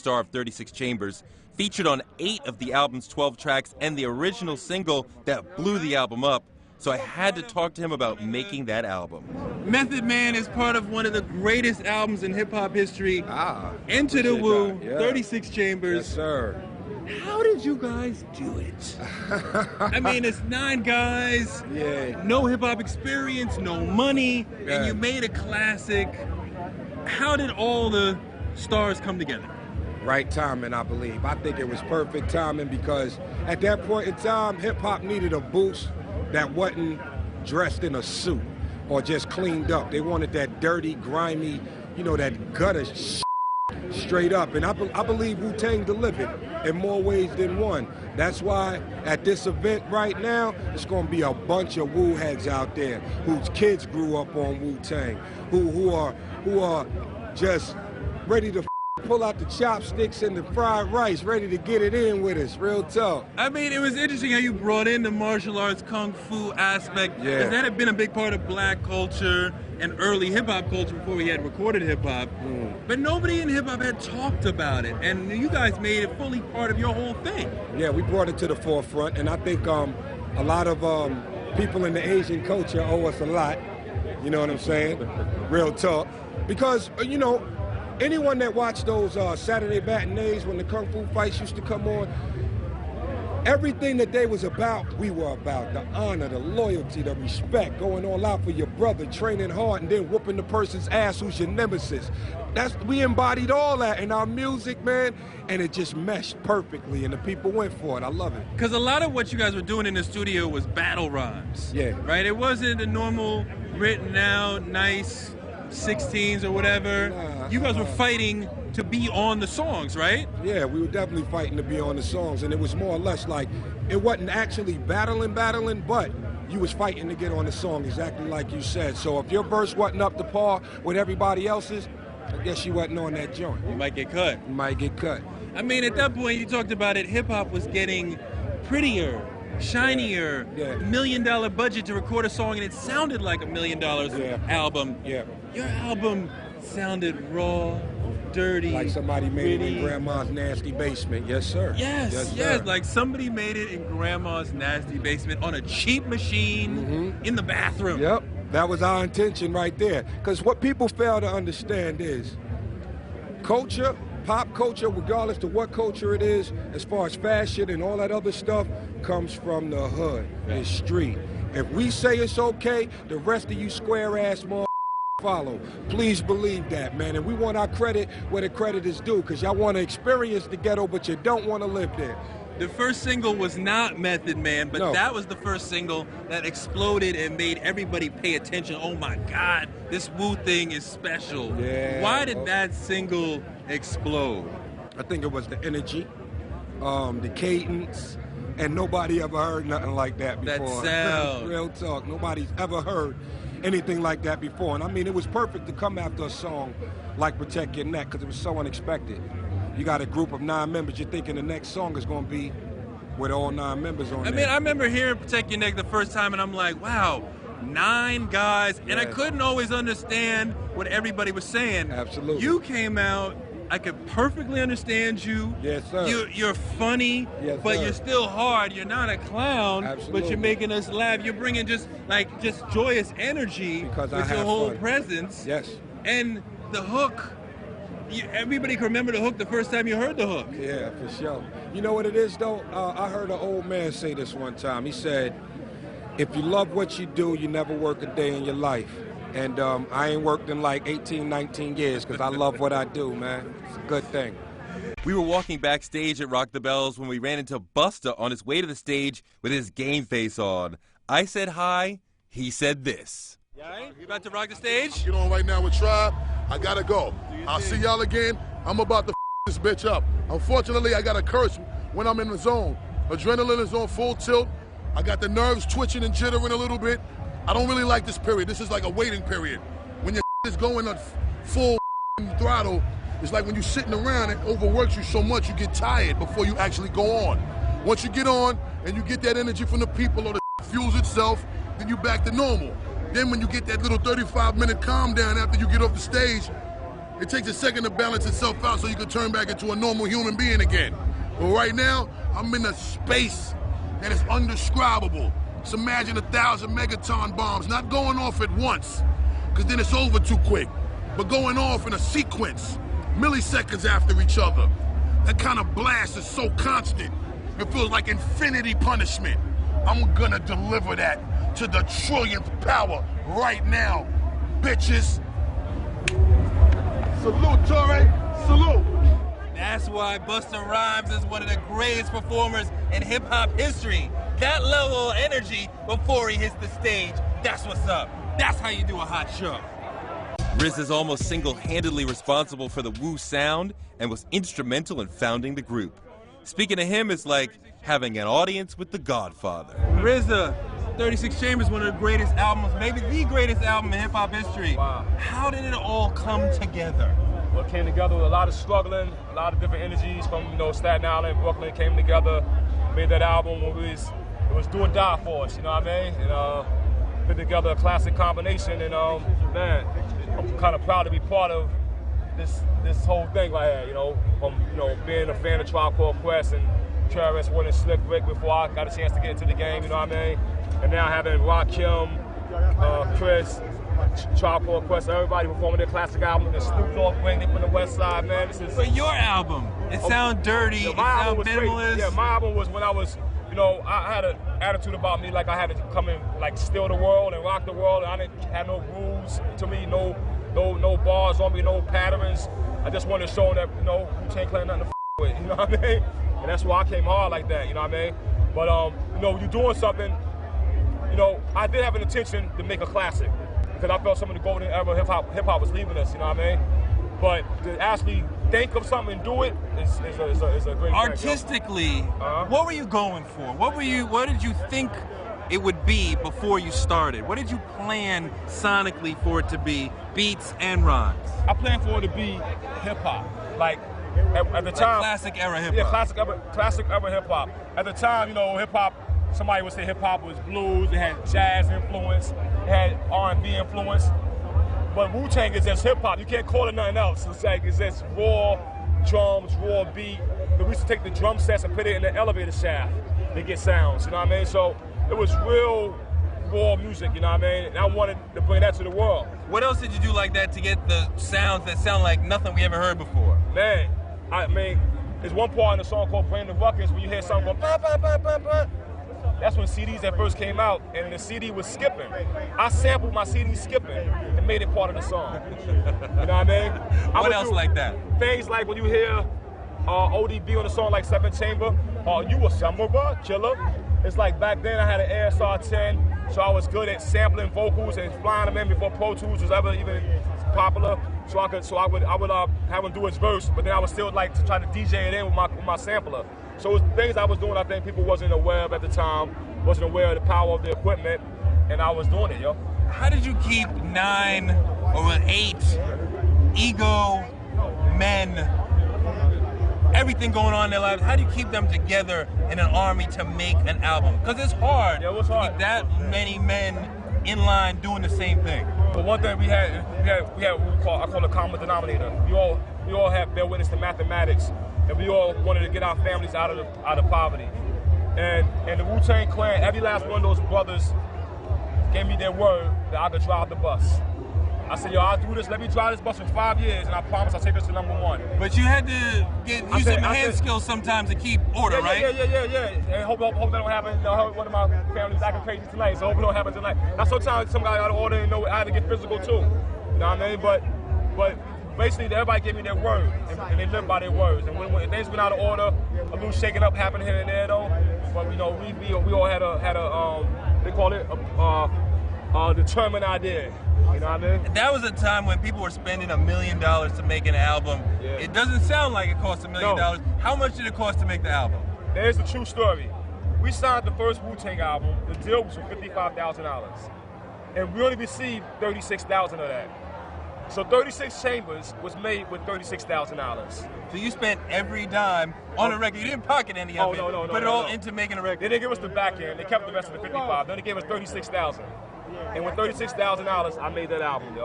star of 36 Chambers, featured on 8 of the album's 12 tracks and the original single that blew the album up. So I had to talk to him about making that album. Method Man is part of one of the greatest albums in hip-hop history. Enter the Woo, yeah. 36 Chambers. Yes, sir. How did you guys do it? I mean, it's 9 guys, no hip-hop experience, no money, and you made a classic. How did all the stars come together? Right timing, I believe. I think it was perfect timing because at that point in time, hip-hop needed a boost that wasn't dressed in a suit or just cleaned up. They wanted that dirty, grimy, that gutter straight up. And I believe Wu-Tang delivered in more ways than one. That's why at this event right now, it's going to be a bunch of Wu heads out there whose kids grew up on Wu-Tang, who are just ready to pull out the chopsticks and the fried rice, ready to get it in with us, real talk. I mean, it was interesting how you brought in the martial arts, kung fu aspect. Because that had been a big part of black culture and early hip-hop culture before we had recorded hip-hop. But nobody in hip-hop had talked about it, and you guys made it fully part of your whole thing. Yeah, we brought it to the forefront, and I think a lot of people in the Asian culture owe us a lot, you know what I'm saying? Real talk. Because, anyone that watched those Saturday matinees when the Kung Fu fights used to come on, everything that they was about, we were about. The honor, the loyalty, the respect, going all out for your brother, training hard, and then whooping the person's ass who's your nemesis. We embodied all that in our music, man, and it just meshed perfectly, and the people went for it. I love it. Because a lot of what you guys were doing in the studio was battle rhymes. Yeah. Right? It wasn't the normal, written out, nice 16s or whatever. You guys were fighting to be on the songs, right? Yeah, we were definitely fighting to be on the songs, and it was more or less like, it wasn't actually battling, but you was fighting to get on the song, exactly like you said. So if your verse wasn't up to par with everybody else's, I guess you wasn't on that joint. You might get cut. You might get cut. I mean, at that point, you talked about it, hip-hop was getting prettier, shinier, $1 million budget to record a song, and it sounded like $1 million album. Yeah. Your album sounded raw, dirty, like somebody made gritty. it in grandma's nasty basement. Yes, sir. Yes, sir. Like somebody made it in grandma's nasty basement on a cheap machine in the bathroom. Yep, that was our intention right there. Because what people fail to understand is culture, pop culture, regardless of what culture it is, as far as fashion and all that other stuff, comes from the hood, the street. If we say it's okay, the rest of you square-ass follow. Please believe that, man. And we want our credit where the credit is due, because y'all want to experience the ghetto, but you don't want to live there. The first single was not Method Man, but that was the first single that exploded and made everybody pay attention. Oh my God, this Wu thing is special. Yeah. Why did that single explode? I think it was the energy, the cadence, and nobody ever heard nothing like that before. That sound. Real talk. Nobody's ever heard anything like that before. And I mean, it was perfect to come after a song like Protect Your Neck, because it was so unexpected. You got a group of 9 members, you're thinking the next song is going to be with all 9 members on it. I mean, I remember hearing Protect Your Neck the first time, and I'm like, wow, 9 guys. And I couldn't always understand what everybody was saying. Absolutely. You came out, I could perfectly understand you. Yes, sir. You're funny, but you're still hard. You're not a clown, but you're making us laugh. You're bringing just joyous energy with your whole presence. Yes. And the hook, everybody can remember the hook the first time you heard the hook. Yeah, for sure. You know what it is, though? I heard an old man say this one time. He said, if you love what you do, you never work a day in your life. And I ain't worked in like 18, 19 years because I love what I do, man. It's a good thing. We were walking backstage at Rock the Bells when we ran into Busta on his way to the stage with his game face on. I said hi, he said this. Yeah, you about to rock the stage? Get on right now with Tribe. I gotta go. I'll see y'all again. I'm about to this bitch up. Unfortunately, I got a curse when I'm in the zone. Adrenaline is on full tilt. I got the nerves twitching and jittering a little bit. I don't really like this period. This is like a waiting period. When your is going at full throttle, it's like when you're sitting around, it overworks you so much you get tired before you actually go on. Once you get on and you get that energy from the people or the fuels itself, then you back to normal. Then when you get that little 35-minute calm down after you get off the stage, It takes a second to balance itself out so you can turn back into a normal human being again. But right now, I'm in a space that is undescribable. Just imagine 1,000 megaton bombs not going off at once, because then it's over too quick, but going off in a sequence, milliseconds after each other. That kind of blast is so constant, it feels like infinity punishment. I'm gonna deliver that to the trillionth power right now, bitches. Salute, Torre, salute. That's why Busta Rhymes is one of the greatest performers in hip-hop history. That level of energy before he hits the stage, that's what's up. That's how you do a hot show. Riz is almost single-handedly responsible for the Wu sound and was instrumental in founding the group. Speaking to him is like having an audience with the Godfather. RZA, 36 Chambers, one of the greatest albums, maybe the greatest album in hip-hop history. Wow. How did it all come together? Well, it came together with a lot of struggling, a lot of different energies from, Staten Island, Brooklyn came together, made that album when it was do or die for us, you know what I mean? And put together a classic combination, and man, I'm kind of proud to be part of this whole thing right here, from being a fan of Tribe Called Quest and Travis winning Slick Rick before I got a chance to get into the game, you know what I mean? And now having Rakim, Chris, Tribe Called Quest, everybody performing their classic album, and Snoop Dogg bringing it from the West Side, man. This is. But your album, it sounds dirty, it sounds minimalist. Yeah, my album was when I was, I had an attitude about me like I had to come in, like steal the world and rock the world. And I didn't have no rules to me, no bars on me, no patterns. I just wanted to show them that, Wu-Tang Clan nothing to with, you know what I mean? And that's why I came hard like that, you know what I mean? But when you're doing something, I did have an intention to make a classic, because I felt some of the golden era of hip hop was leaving us, you know what I mean? But to actually think of something and do it is a great Artistically, thing, what were you going for? What did you think it would be before you started? What did you plan sonically for it to be, beats and rhymes? I planned for it to be hip hop, like at the time. Classic era hip hop. Yeah, classic era hip hop. At the time, hip hop. Somebody would say hip hop was blues. It had jazz influence. It had R&B influence. But Wu-Tang is just hip hop. You can't call it nothing else. It's just raw drums, raw beat. But we used to take the drum sets and put it in the elevator shaft to get sounds. You know what I mean? So it was real raw music. You know what I mean? And I wanted to bring that to the world. What else did you do like that to get the sounds that sound like nothing we ever heard before? Man, there's one part in the song called "Bring the Ruckus" where you hear something going ba ba ba ba ba. That's when CDs that first came out, and the CD was skipping. I sampled my CD skipping and made it part of the song. You know what I mean? What else like that? Things like when you hear ODB on a song like 7 Chamber, you a samurai killer. It's like back then I had an ASR 10, so I was good at sampling vocals and flying them in before Pro Tools was ever even popular. So I would have him do his verse, but then I would still like to try to DJ it in with my sampler. So it was things I was doing I think people wasn't aware of at the time, wasn't aware of the power of the equipment, and I was doing it, yo. How did you keep 9 or 8 ego men, everything going on in their lives, how do you keep them together in an army to make an album? Because it's hard, to keep that many men in line doing the same thing. But one thing we had what I call a common denominator. We all have bear witness to mathematics, and we all wanted to get our families out of poverty. And the Wu-Tang Clan, every last one of those brothers gave me their word that I could drive the bus. I said, yo, I'll do this. Let me drive this bus for 5 years, and I promise I'll take us to #1. But you had to use some hand skills sometimes to keep order, right? Yeah. And hope that don't happen. One of my family's acting crazy tonight, so hope it don't happen tonight. Now, sometimes some guy out of order and know I had to get physical too. You know what I mean? But basically, everybody gave me their word, and they lived by their words. And when things went out of order, a little shaking up happened here and there, though. But we all had a they call it a determined idea. You know what I mean? That was a time when people were spending $1 million to make an album. Yeah. It doesn't sound like it cost $1 million. No. How much did it cost to make the album? There's the true story. We signed the first Wu-Tang album. The deal was for $55,000, and we only received $36,000 of that. So 36 Chambers was made with $36,000. So you spent every dime on a record. You didn't pocket any of it. No. Put it all into making a record. They didn't give us the back end. They kept the rest of the $55,000. Then they gave us $36,000. And with $36,000, I made that album, yo.